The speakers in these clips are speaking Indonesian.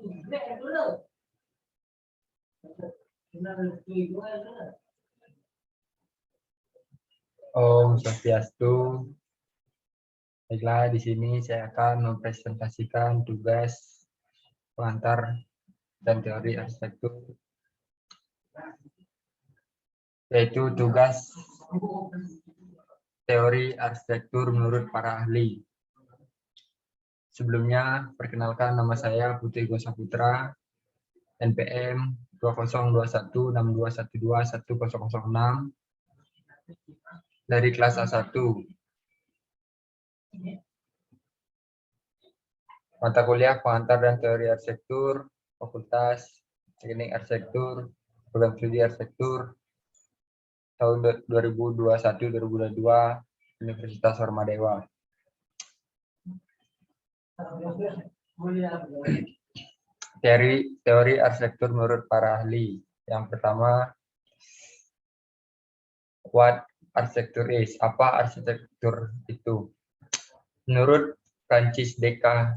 Om Swastiastu. Baiklah, di sini saya akan mempresentasikan tugas pengantar dan teori arsitektur, yaitu tugas teori arsitektur menurut para ahli. Sebelumnya, perkenalkan nama saya Putri Gosa Putra, NPM 202162121006 dari kelas A1. Mata kuliah pengantar dan teori arsitektur, Fakultas Teknik Arsitektur, Program Studi Arsitektur, tahun 2021-2022, Universitas Hormadewa. Teori arsitektur menurut para ahli. Yang pertama, what architecture is? Apa arsitektur itu? Menurut Francis Descartes,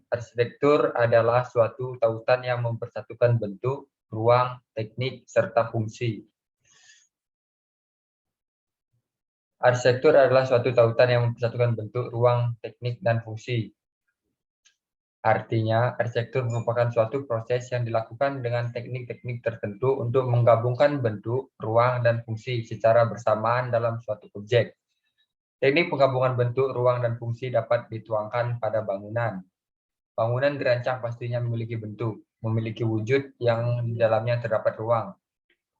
arsitektur adalah suatu tautan yang mempersatukan bentuk, ruang, teknik, serta fungsi. Arsitektur adalah suatu tautan yang mempersatukan bentuk, ruang, teknik, dan fungsi. Artinya, arsitektur merupakan suatu proses yang dilakukan dengan teknik-teknik tertentu untuk menggabungkan bentuk, ruang, dan fungsi secara bersamaan dalam suatu objek. Teknik penggabungan bentuk, ruang, dan fungsi dapat dituangkan pada bangunan. Bangunan dirancang pastinya memiliki bentuk, memiliki wujud yang di dalamnya terdapat ruang,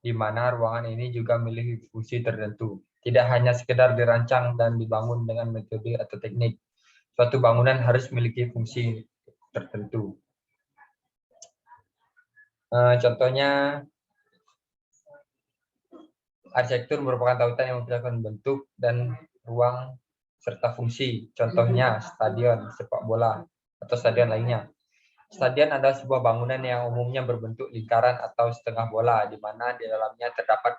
di mana ruangan ini juga memiliki fungsi tertentu. Tidak hanya sekedar dirancang dan dibangun dengan metode atau teknik. Suatu bangunan harus memiliki fungsi tertentu. Contohnya, arsitektur merupakan tautan yang mempersatukan bentuk dan ruang serta fungsi. Contohnya, stadion sepak bola atau stadion lainnya. Stadion adalah sebuah bangunan yang umumnya berbentuk lingkaran atau setengah bola, di mana di dalamnya terdapat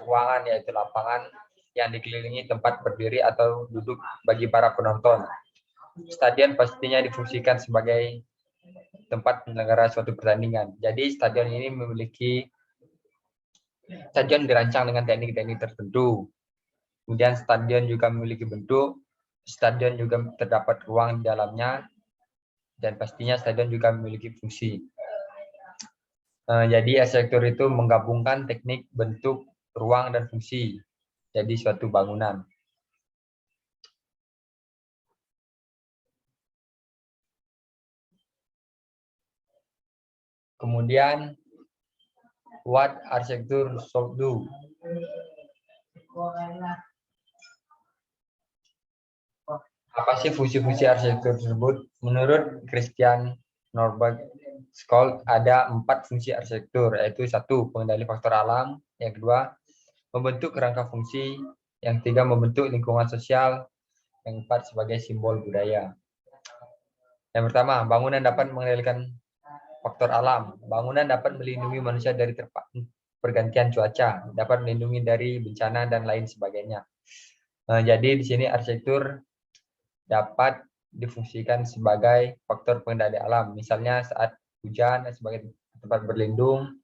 ruangan, yaitu lapangan yang dikelilingi tempat berdiri atau duduk bagi para penonton. Stadion pastinya difungsikan sebagai tempat penyelenggara suatu pertandingan. Jadi stadion ini stadion dirancang dengan teknik-teknik tertentu. Kemudian stadion juga memiliki bentuk, stadion juga terdapat ruang di dalamnya, dan pastinya stadion juga memiliki fungsi. Jadi arsitektur itu menggabungkan teknik, bentuk, ruang, dan fungsi jadi suatu bangunan. Kemudian, what arsitektur should do? Apa sih fungsi-fungsi arsitektur tersebut? Menurut Christian Norberg School ada 4 fungsi arsitektur, yaitu 1. Pengendali faktor alam, yang kedua membentuk kerangka fungsi, yang ketiga membentuk lingkungan sosial, yang keempat sebagai simbol budaya. Yang pertama, bangunan dapat mengendalikan faktor alam. Bangunan dapat melindungi manusia dari pergantian cuaca, dapat melindungi dari bencana dan lain sebagainya. Jadi di sini arsitektur dapat difungsikan sebagai faktor pengendali alam, misalnya saat hujan sebagai tempat berlindung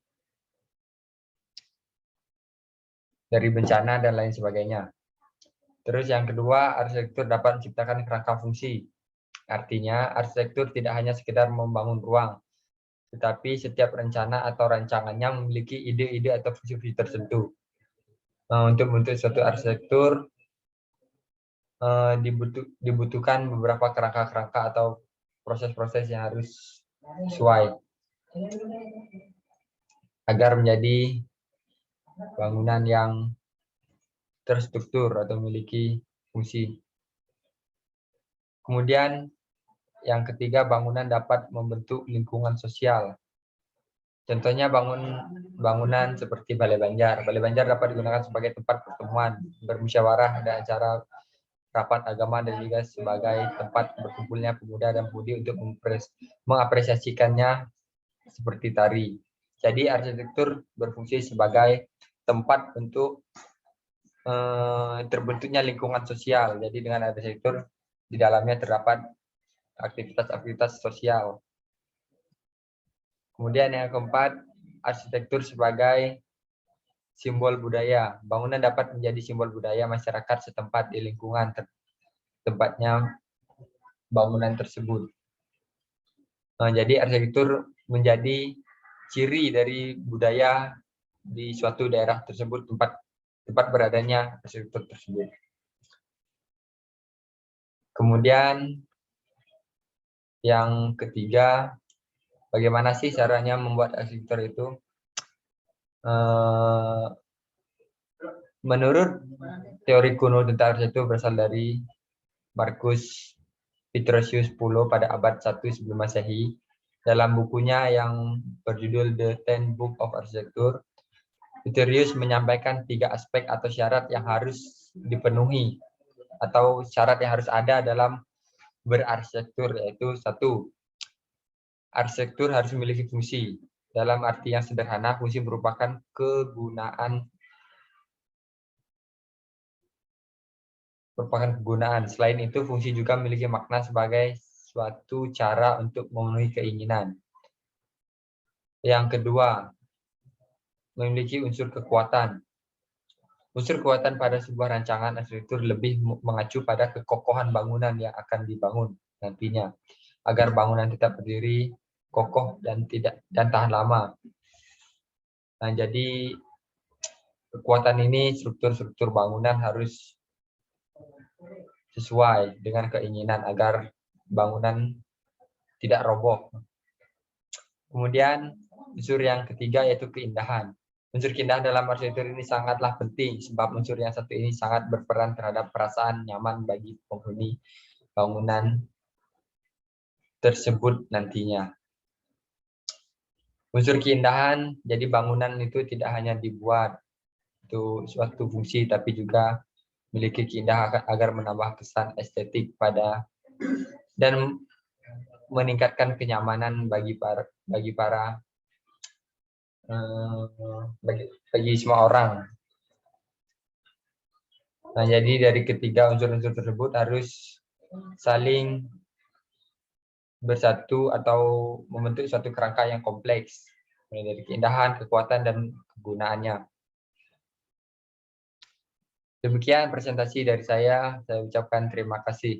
dari bencana dan lain sebagainya. Terus yang kedua, arsitektur dapat menciptakan kerangka fungsi. Artinya, arsitektur tidak hanya sekedar membangun ruang, tetapi setiap rencana atau rancangannya memiliki ide-ide atau visi-visi tertentu. Untuk membentuk suatu arsitektur, dibutuhkan beberapa kerangka-kerangka atau proses-proses yang harus sesuai agar menjadi bangunan yang terstruktur atau memiliki fungsi. Kemudian yang ketiga, bangunan dapat membentuk lingkungan sosial. Contohnya bangunan seperti Balai Banjar. Balai Banjar dapat digunakan sebagai tempat pertemuan, bermusyawarah, dan acara rapat agama, dan juga sebagai tempat berkumpulnya pemuda dan pemudi untuk mengapresiasikannya seperti tari. Jadi arsitektur berfungsi sebagai tempat untuk terbentuknya lingkungan sosial. Jadi dengan arsitektur di dalamnya terdapat aktivitas-aktivitas sosial. Kemudian yang keempat, arsitektur sebagai simbol budaya. Bangunan dapat menjadi simbol budaya masyarakat setempat di lingkungan tempatnya bangunan tersebut. Nah, jadi arsitektur menjadi ciri dari budaya di suatu daerah tersebut, tempat beradanya arsitektur tersebut. Kemudian yang ketiga, bagaimana sih caranya membuat arsitektur itu? Menurut teori kuno tentang arsitektur berasal dari Marcus Petrosius Pulo pada abad 1 sebelum Masehi. Dalam bukunya yang berjudul The Ten Book of Architecture, Petrosius menyampaikan 3 aspek atau syarat yang harus dipenuhi atau syarat yang harus ada dalam berarsitektur, yaitu 1. Arsitektur harus memiliki fungsi. Dalam arti yang sederhana, fungsi merupakan kegunaan. Selain itu, fungsi juga memiliki makna sebagai suatu cara untuk memenuhi keinginan. Yang kedua, memiliki unsur kekuatan. Unsur kekuatan pada sebuah rancangan arsitektur lebih mengacu pada kekokohan bangunan yang akan dibangun nantinya, agar bangunan tetap berdiri kokoh dan tahan lama. Nah, jadi kekuatan ini, struktur bangunan harus sesuai dengan keinginan agar bangunan tidak roboh. Kemudian unsur yang ketiga yaitu keindahan. Unsur keindahan dalam arsitektur ini sangatlah penting sebab unsur yang satu ini sangat berperan terhadap perasaan nyaman bagi penghuni bangunan tersebut nantinya. Unsur keindahan, jadi bangunan itu tidak hanya dibuat untuk suatu fungsi tapi juga memiliki keindahan agar menambah kesan estetik dan meningkatkan kenyamanan bagi semua orang. Nah, jadi dari ketiga unsur-unsur tersebut harus saling bersatu atau membentuk suatu kerangka yang kompleks, mulai dari keindahan, kekuatan, dan kegunaannya. Demikian presentasi dari saya ucapkan terima kasih.